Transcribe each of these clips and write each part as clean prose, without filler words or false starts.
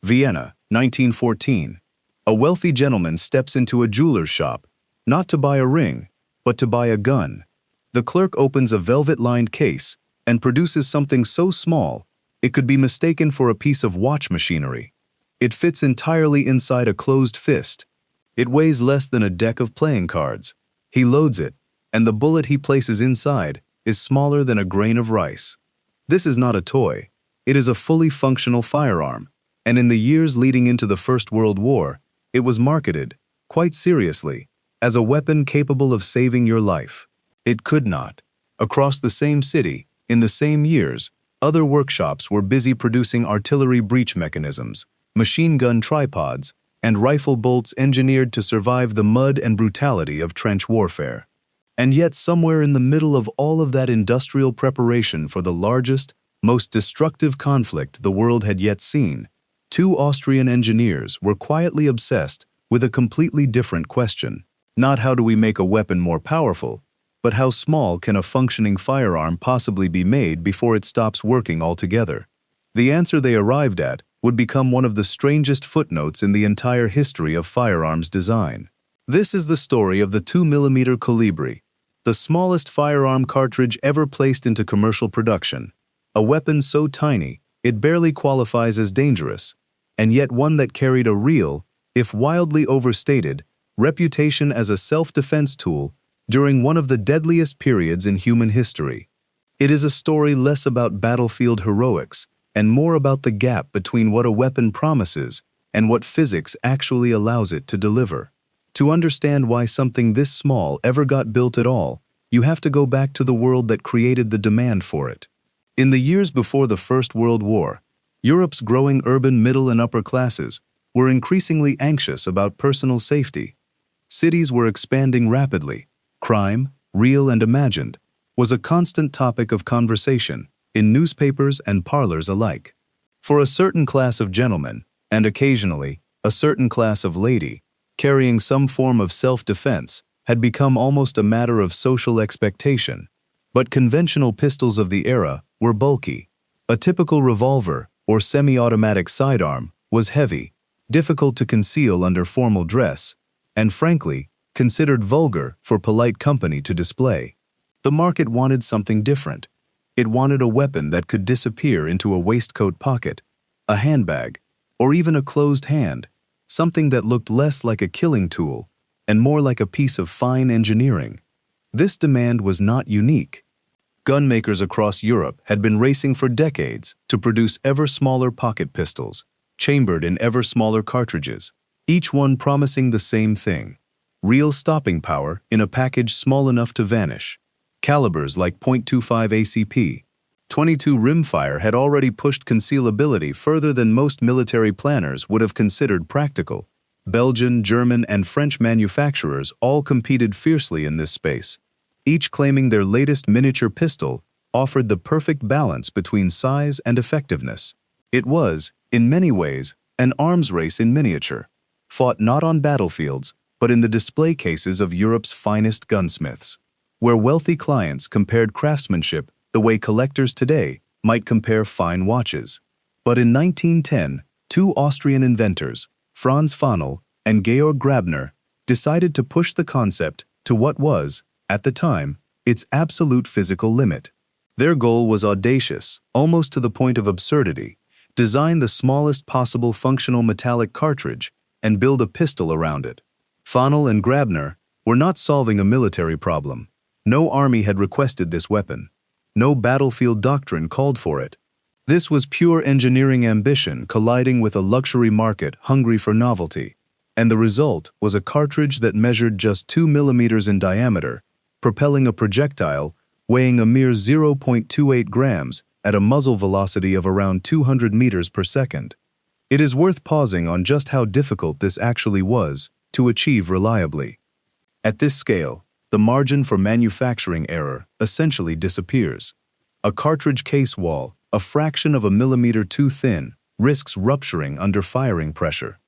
Vienna, 1914. A wealthy gentleman steps into a jeweler's shop, not to buy a ring, but to buy a gun. The clerk opens a velvet-lined case and produces something so small it could be mistaken for a piece of watch machinery. It fits entirely inside a closed fist. It weighs less than a deck of playing cards. He loads it, and the bullet he places inside is smaller than a grain of rice. This is not a toy. It is a fully functional firearm, and in the years leading into the First World War, it was marketed, quite seriously, as a weapon capable of saving your life. It could not. Across the same city, in the same years, other workshops were busy producing artillery breech mechanisms, machine gun tripods, and rifle bolts engineered to survive the mud and brutality of trench warfare. And yet somewhere in the middle of all of that industrial preparation for the largest, most destructive conflict the world had yet seen, two Austrian engineers were quietly obsessed with a completely different question. Not how do we make a weapon more powerful, but how small can a functioning firearm possibly be made before it stops working altogether? The answer they arrived at would become one of the strangest footnotes in the entire history of firearms design. This is the story of the 2mm Kolibri, the smallest firearm cartridge ever placed into commercial production, a weapon so tiny it barely qualifies as dangerous, and yet one that carried a real, if wildly overstated, reputation as a self-defense tool during one of the deadliest periods in human history. It is a story less about battlefield heroics and more about the gap between what a weapon promises and what physics actually allows it to deliver. To understand why something this small ever got built at all, you have to go back to the world that created the demand for it. In the years before the First World War, Europe's growing urban middle and upper classes were increasingly anxious about personal safety. Cities were expanding rapidly. Crime, real and imagined, was a constant topic of conversation in newspapers and parlors alike. For a certain class of gentlemen, and occasionally a certain class of lady, carrying some form of self-defense had become almost a matter of social expectation. But conventional pistols of the era were bulky. A typical revolver or semi-automatic sidearm was heavy, difficult to conceal under formal dress, and frankly, considered vulgar for polite company to display. The market wanted something different. It wanted a weapon that could disappear into a waistcoat pocket, a handbag, or even a closed hand, something that looked less like a killing tool and more like a piece of fine engineering. This demand was not unique. Gun makers across Europe had been racing for decades to produce ever smaller pocket pistols, chambered in ever smaller cartridges, each one promising the same thing: real stopping power in a package small enough to vanish. Calibers like .25 ACP, .22 rimfire had already pushed concealability further than most military planners would have considered practical. Belgian, German, and French manufacturers all competed fiercely in this space, each claiming their latest miniature pistol offered the perfect balance between size and effectiveness. It was, in many ways, an arms race in miniature, fought not on battlefields, but in the display cases of Europe's finest gunsmiths, where wealthy clients compared craftsmanship the way collectors today might compare fine watches. But in 1910, two Austrian inventors, Franz Fanel and Georg Grabner, decided to push the concept to what was, at the time, its absolute physical limit. Their goal was audacious, almost to the point of absurdity: design the smallest possible functional metallic cartridge and build a pistol around it. Fanel and Grabner were not solving a military problem. No army had requested this weapon. No battlefield doctrine called for it. This was pure engineering ambition colliding with a luxury market hungry for novelty, and the result was a cartridge that measured just 2 millimeters in diameter, propelling a projectile weighing a mere 0.28 grams at a muzzle velocity of around 200 meters per second. It is worth pausing on just how difficult this actually was to achieve reliably. At this scale, the margin for manufacturing error essentially disappears. A cartridge case wall, a fraction of a millimeter too thin, risks rupturing under firing pressure.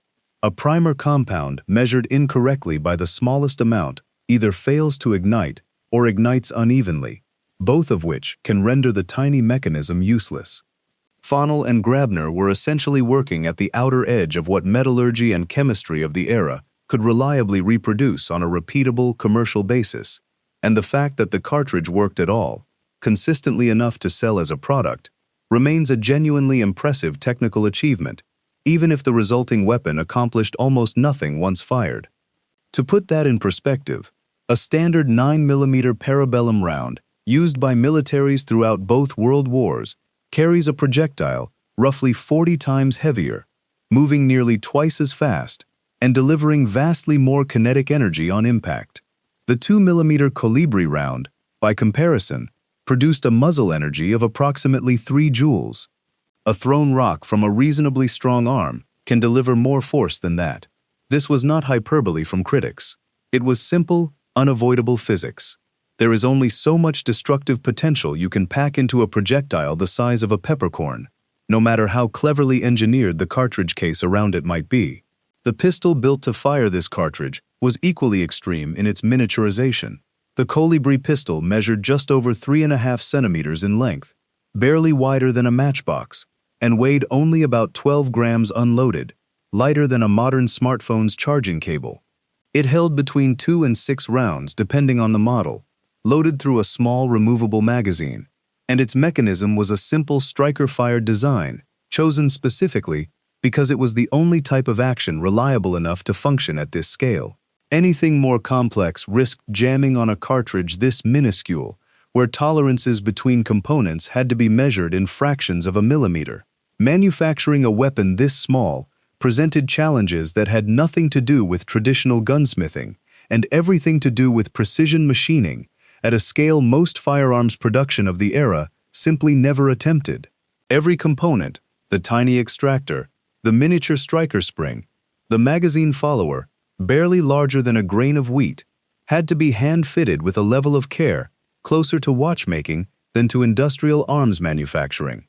A primer compound measured incorrectly by the smallest amount either fails to ignite or ignites unevenly, both of which can render the tiny mechanism useless. Fonnel and Grabner were essentially working at the outer edge of what metallurgy and chemistry of the era could reliably reproduce on a repeatable commercial basis, and the fact that the cartridge worked at all, consistently enough to sell as a product, remains a genuinely impressive technical achievement, even if the resulting weapon accomplished almost nothing once fired. To put that in perspective, a standard 9mm parabellum round, used by militaries throughout both world wars, carries a projectile roughly 40 times heavier, moving nearly twice as fast, and delivering vastly more kinetic energy on impact. The 2mm Kolibri round, by comparison, produced a muzzle energy of approximately 3 joules. A thrown rock from a reasonably strong arm can deliver more force than that. This was not hyperbole from critics. It was simple, unavoidable physics. There is only so much destructive potential you can pack into a projectile the size of a peppercorn, no matter how cleverly engineered the cartridge case around it might be. The pistol built to fire this cartridge was equally extreme in its miniaturization. The Kolibri pistol measured just over 3.5 centimeters in length, barely wider than a matchbox, and weighed only about 12 grams unloaded, lighter than a modern smartphone's charging cable. It held between 2 and 6 rounds depending on the model, loaded through a small removable magazine, and its mechanism was a simple striker-fired design, chosen specifically because it was the only type of action reliable enough to function at this scale. Anything more complex risked jamming on a cartridge this minuscule, where tolerances between components had to be measured in fractions of a millimeter. Manufacturing a weapon this small presented challenges that had nothing to do with traditional gunsmithing and everything to do with precision machining at a scale most firearms production of the era simply never attempted. Every component, the tiny extractor, the miniature striker spring, the magazine follower, barely larger than a grain of wheat, had to be hand-fitted with a level of care closer to watchmaking than to industrial arms manufacturing.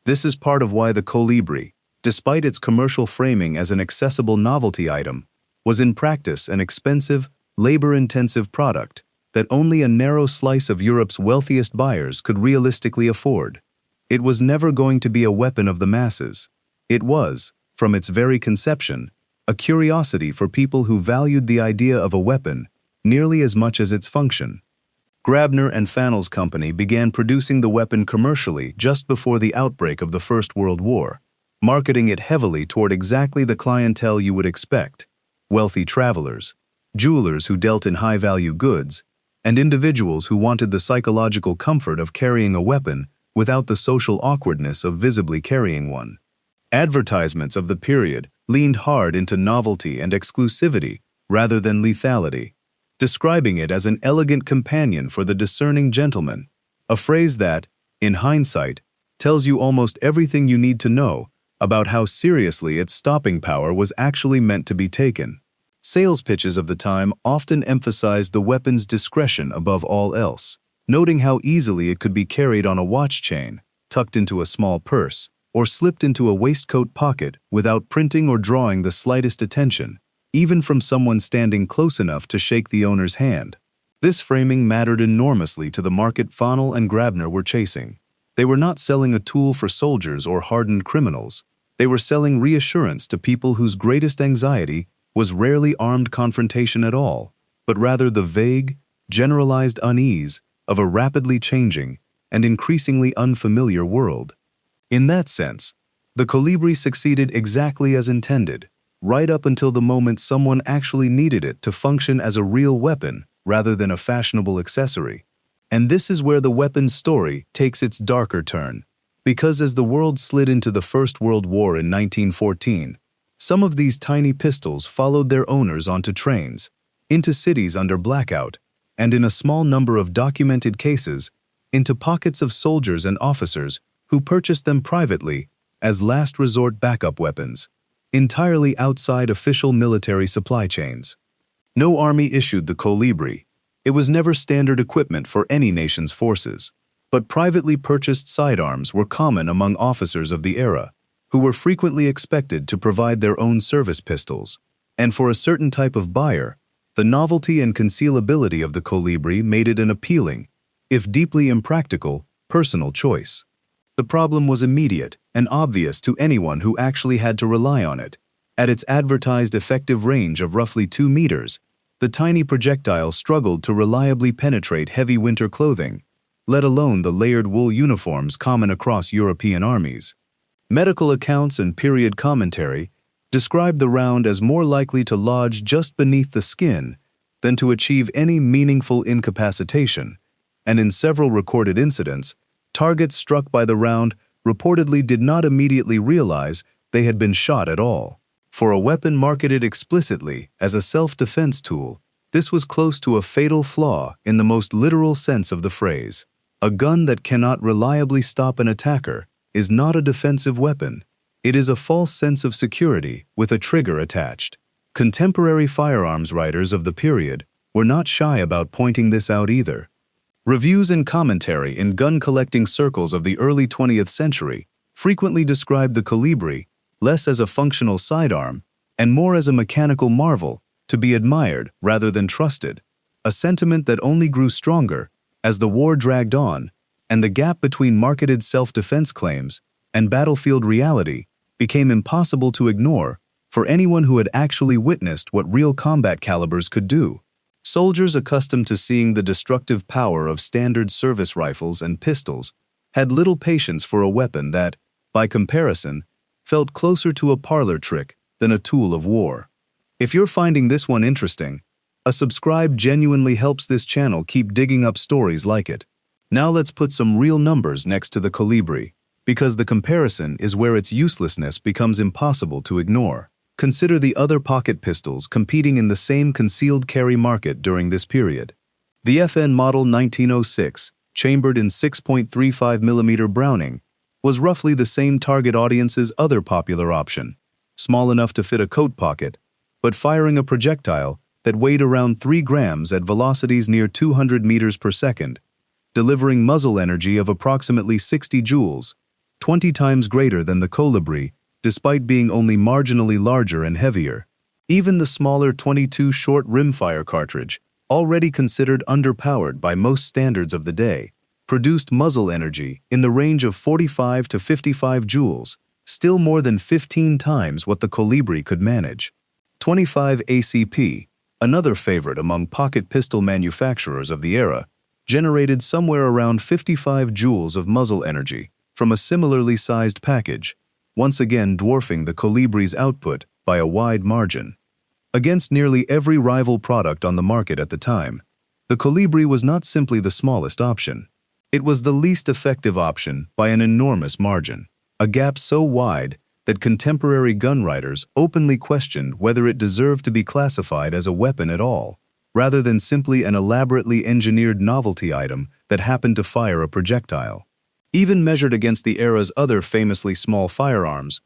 This is part of why the Kolibri, despite its commercial framing as an accessible novelty item, was in practice an expensive, labor-intensive product that only a narrow slice of Europe's wealthiest buyers could realistically afford. It was never going to be a weapon of the masses. It was, from its very conception, a curiosity for people who valued the idea of a weapon nearly as much as its function. Grabner and Fannel's company began producing the weapon commercially just before the outbreak of the First World War, marketing it heavily toward exactly the clientele you would expect: wealthy travelers, jewelers who dealt in high-value goods, and individuals who wanted the psychological comfort of carrying a weapon without the social awkwardness of visibly carrying one. Advertisements of the period leaned hard into novelty and exclusivity rather than lethality, describing it as an elegant companion for the discerning gentleman, a phrase that, in hindsight, tells you almost everything you need to know about how seriously its stopping power was actually meant to be taken. Sales pitches of the time often emphasized the weapon's discretion above all else, noting how easily it could be carried on a watch chain, tucked into a small purse, or slipped into a waistcoat pocket without printing or drawing the slightest attention, even from someone standing close enough to shake the owner's hand. This framing mattered enormously to the market Fonnel and Grabner were chasing. They were not selling a tool for soldiers or hardened criminals. They were selling reassurance to people whose greatest anxiety was rarely armed confrontation at all, but rather the vague, generalized unease of a rapidly changing and increasingly unfamiliar world. In that sense, the Kolibri succeeded exactly as intended, right up until the moment someone actually needed it to function as a real weapon rather than a fashionable accessory. And this is where the weapon's story takes its darker turn, because as the world slid into the First World War in 1914, some of these tiny pistols followed their owners onto trains, into cities under blackout, and in a small number of documented cases, into pockets of soldiers and officers who purchased them privately as last resort backup weapons, entirely outside official military supply chains. No army issued the Kolibri. It was never standard equipment for any nation's forces, but privately purchased sidearms were common among officers of the era, who were frequently expected to provide their own service pistols, and for a certain type of buyer, the novelty and concealability of the Kolibri made it an appealing, if deeply impractical, personal choice. The problem was immediate and obvious to anyone who actually had to rely on it. At its advertised effective range of roughly 2 meters, the tiny projectile struggled to reliably penetrate heavy winter clothing, let alone the layered wool uniforms common across European armies. Medical accounts and period commentary described the round as more likely to lodge just beneath the skin than to achieve any meaningful incapacitation, and in several recorded incidents, targets struck by the round reportedly did not immediately realize they had been shot at all. For a weapon marketed explicitly as a self-defense tool, this was close to a fatal flaw in the most literal sense of the phrase. A gun that cannot reliably stop an attacker is not a defensive weapon. It is a false sense of security with a trigger attached. Contemporary firearms writers of the period were not shy about pointing this out either. Reviews and commentary in gun-collecting circles of the early 20th century frequently described the Kolibri less as a functional sidearm and more as a mechanical marvel to be admired rather than trusted, a sentiment that only grew stronger as the war dragged on and the gap between marketed self-defense claims and battlefield reality became impossible to ignore for anyone who had actually witnessed what real combat calibers could do. Soldiers accustomed to seeing the destructive power of standard service rifles and pistols had little patience for a weapon that, by comparison, felt closer to a parlor trick than a tool of war. If you're finding this one interesting, a subscribe genuinely helps this channel keep digging up stories like it. Now let's put some real numbers next to the Kolibri, because the comparison is where its uselessness becomes impossible to ignore. Consider the other pocket pistols competing in the same concealed carry market during this period. The FN Model 1906, chambered in 6.35mm Browning, was roughly the same target audience's other popular option, small enough to fit a coat pocket, but firing a projectile that weighed around 3 grams at velocities near 200 meters per second, delivering muzzle energy of approximately 60 joules, 20 times greater than the Kolibri, despite being only marginally larger and heavier. Even the smaller .22 short rimfire cartridge, already considered underpowered by most standards of the day, produced muzzle energy in the range of 45 to 55 joules, still more than 15 times what the Kolibri could manage. 25 ACP, another favorite among pocket pistol manufacturers of the era, generated somewhere around 55 joules of muzzle energy from a similarly sized package, once again dwarfing the Kolibri's output by a wide margin. Against nearly every rival product on the market at the time, the Kolibri was not simply the smallest option. It was the least effective option by an enormous margin, a gap so wide that contemporary gun writers openly questioned whether it deserved to be classified as a weapon at all, rather than simply an elaborately engineered novelty item that happened to fire a projectile. Even measured against the era's other famously small firearms,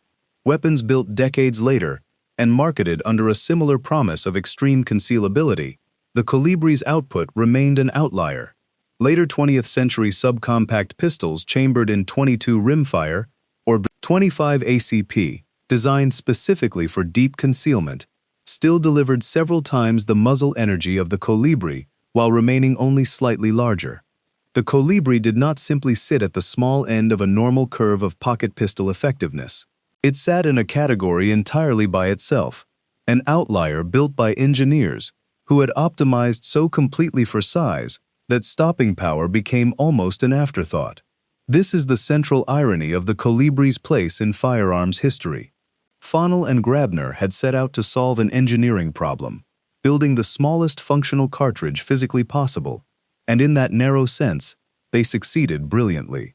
weapons built decades later and marketed under a similar promise of extreme concealability, the Kolibri's output remained an outlier. Later 20th century subcompact pistols chambered in .22 rimfire or 25 ACP, designed specifically for deep concealment, still delivered several times the muzzle energy of the Kolibri while remaining only slightly larger. The Kolibri did not simply sit at the small end of a normal curve of pocket pistol effectiveness. It sat in a category entirely by itself, an outlier built by engineers who had optimized so completely for size that stopping power became almost an afterthought. This is the central irony of the Kolibri's place in firearms history. Fonnell and Grabner had set out to solve an engineering problem, building the smallest functional cartridge physically possible, and in that narrow sense, they succeeded brilliantly.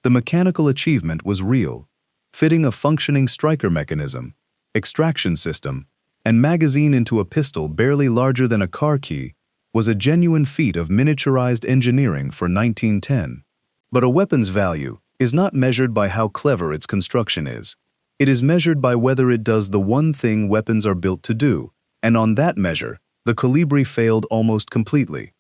The mechanical achievement was real. Fitting a functioning striker mechanism, extraction system, and magazine into a pistol barely larger than a car key was a genuine feat of miniaturized engineering for 1910. But a weapon's value is not measured by how clever its construction is. It is measured by whether it does the one thing weapons are built to do, and on that measure, the Kolibri failed almost completely.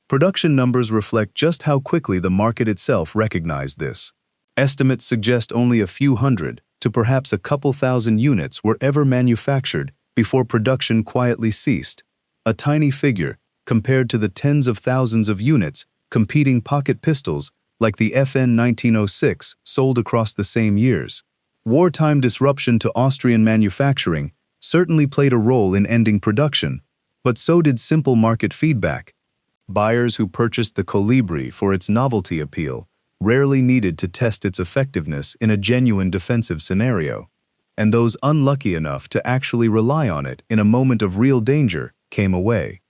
Production numbers reflect just how quickly the market itself recognized this. Estimates suggest only a few hundred to perhaps a couple thousand units were ever manufactured before production quietly ceased, a tiny figure compared to the tens of thousands of units competing pocket pistols like the FN 1906 sold across the same years. Wartime disruption to Austrian manufacturing certainly played a role in ending production, but so did simple market feedback. Buyers who purchased the Kolibri for its novelty appeal rarely needed to test its effectiveness in a genuine defensive scenario, and those unlucky enough to actually rely on it in a moment of real danger came away.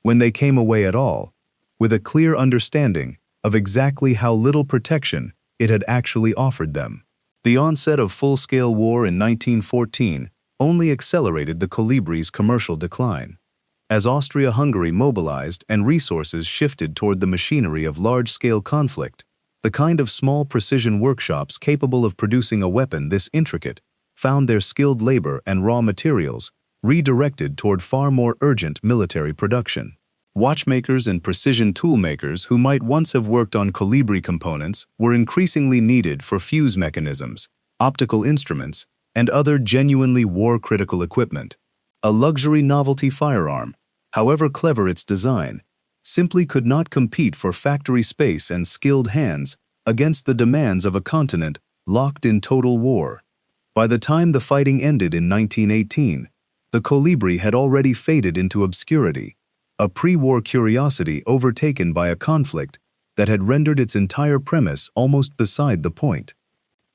When they came away at all, with a clear understanding of exactly how little protection it had actually offered them. The onset of full-scale war in 1914 only accelerated the Kolibri's commercial decline. As Austria-Hungary mobilized and resources shifted toward the machinery of large-scale conflict, the kind of small precision workshops capable of producing a weapon this intricate found their skilled labor and raw materials redirected toward far more urgent military production. Watchmakers and precision toolmakers who might once have worked on Kolibri components were increasingly needed for fuse mechanisms, optical instruments, and other genuinely war-critical equipment. A luxury novelty firearm, however clever its design, simply could not compete for factory space and skilled hands against the demands of a continent locked in total war. By the time the fighting ended in 1918, the Kolibri had already faded into obscurity, a pre-war curiosity overtaken by a conflict that had rendered its entire premise almost beside the point.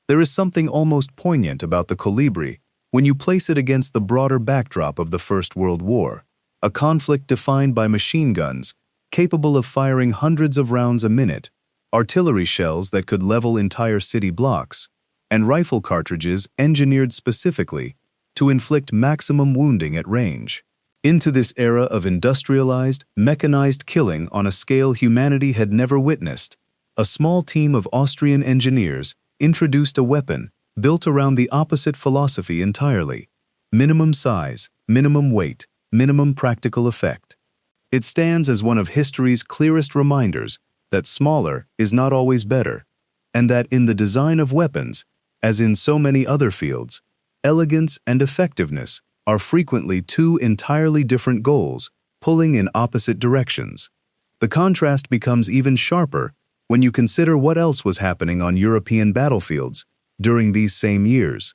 There is something almost poignant about the Kolibri when you place it against the broader backdrop of the First World War, a conflict defined by machine guns capable of firing hundreds of rounds a minute, artillery shells that could level entire city blocks, and rifle cartridges engineered specifically to inflict maximum wounding at range. Into this era of industrialized, mechanized killing on a scale humanity had never witnessed, a small team of Austrian engineers introduced a weapon built around the opposite philosophy entirely: minimum size, minimum weight, minimum practical effect. It stands as one of history's clearest reminders that smaller is not always better, and that in the design of weapons, as in so many other fields, elegance and effectiveness are frequently two entirely different goals, pulling in opposite directions. The contrast becomes even sharper when you consider what else was happening on European battlefields during these same years.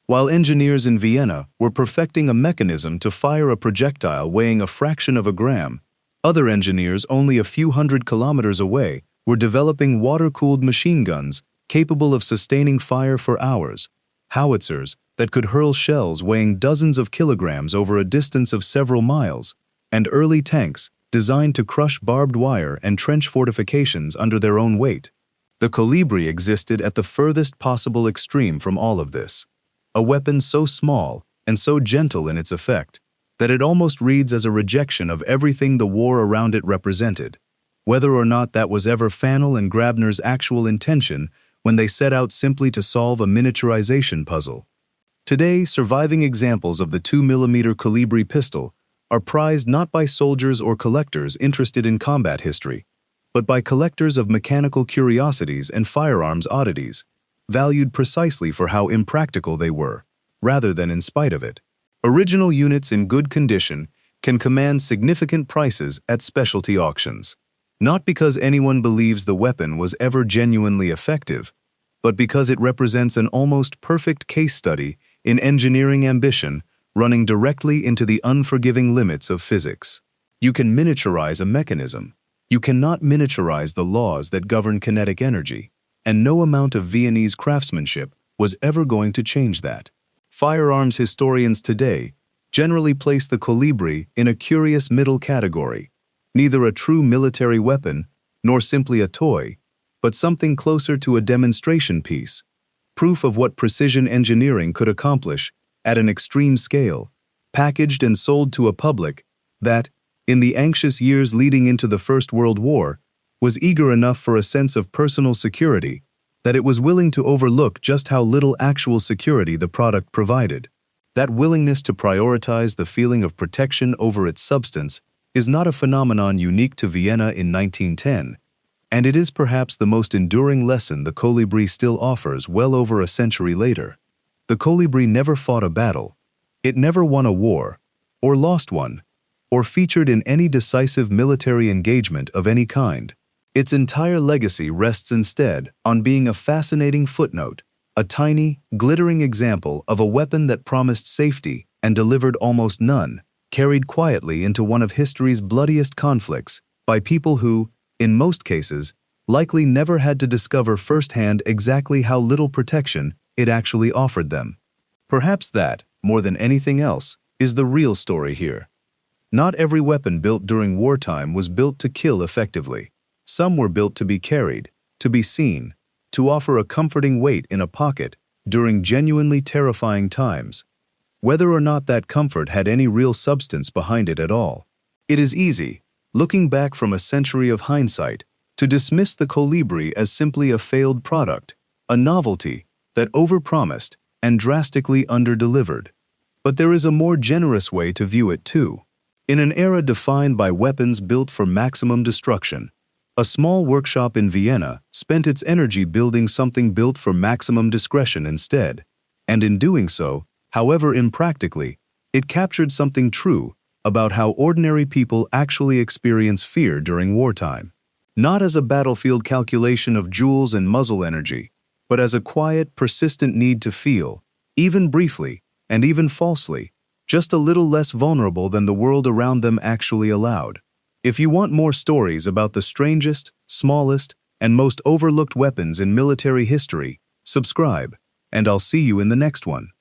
While engineers in Vienna were perfecting a mechanism to fire a projectile weighing a fraction of a gram, other engineers only a few hundred kilometers away were developing water-cooled machine guns capable of sustaining fire for hours, howitzers that could hurl shells weighing dozens of kilograms over a distance of several miles, and early tanks designed to crush barbed wire and trench fortifications under their own weight. The Kolibri existed at the furthest possible extreme from all of this, a weapon so small and so gentle in its effect that it almost reads as a rejection of everything the war around it represented, whether or not that was ever Fannel and Grabner's actual intention when they set out simply to solve a miniaturization puzzle. Today, surviving examples of the 2mm Kolibri pistol are prized not by soldiers or collectors interested in combat history, but by collectors of mechanical curiosities and firearms oddities, valued precisely for how impractical they were, rather than in spite of it. Original units in good condition can command significant prices at specialty auctions, not because anyone believes the weapon was ever genuinely effective, but because it represents an almost perfect case study in engineering ambition running directly into the unforgiving limits of physics. You can miniaturize a mechanism. You cannot miniaturize the laws that govern kinetic energy, and no amount of Viennese craftsmanship was ever going to change that. Firearms historians today generally place the Kolibri in a curious middle category, neither a true military weapon nor simply a toy, but something closer to a demonstration piece, proof of what precision engineering could accomplish at an extreme scale, packaged and sold to a public that, in the anxious years leading into the First World War, was eager enough for a sense of personal security that it was willing to overlook just how little actual security the product provided. That willingness to prioritize the feeling of protection over its substance is not a phenomenon unique to Vienna in 1910, and it is perhaps the most enduring lesson the Kolibri still offers well over a century later. The Kolibri never fought a battle. It never won a war, or lost one, or featured in any decisive military engagement of any kind. Its entire legacy rests instead on being a fascinating footnote, a tiny, glittering example of a weapon that promised safety and delivered almost none, carried quietly into one of history's bloodiest conflicts by people who, in most cases, likely never had to discover firsthand exactly how little protection it actually offered them. Perhaps that, more than anything else, is the real story here. Not every weapon built during wartime was built to kill effectively. Some were built to be carried, to be seen, to offer a comforting weight in a pocket during genuinely terrifying times, whether or not that comfort had any real substance behind it at all. It is easy, looking back from a century of hindsight, to dismiss the Kolibri as simply a failed product, a novelty that overpromised and drastically underdelivered. But there is a more generous way to view it too. In an era defined by weapons built for maximum destruction, a small workshop in Vienna spent its energy building something built for maximum discretion instead, and in doing so, however impractically, it captured something true about how ordinary people actually experience fear during wartime. Not as a battlefield calculation of joules and muzzle energy, but as a quiet, persistent need to feel, even briefly, and even falsely, just a little less vulnerable than the world around them actually allowed. If you want more stories about the strangest, smallest, and most overlooked weapons in military history, subscribe, and I'll see you in the next one.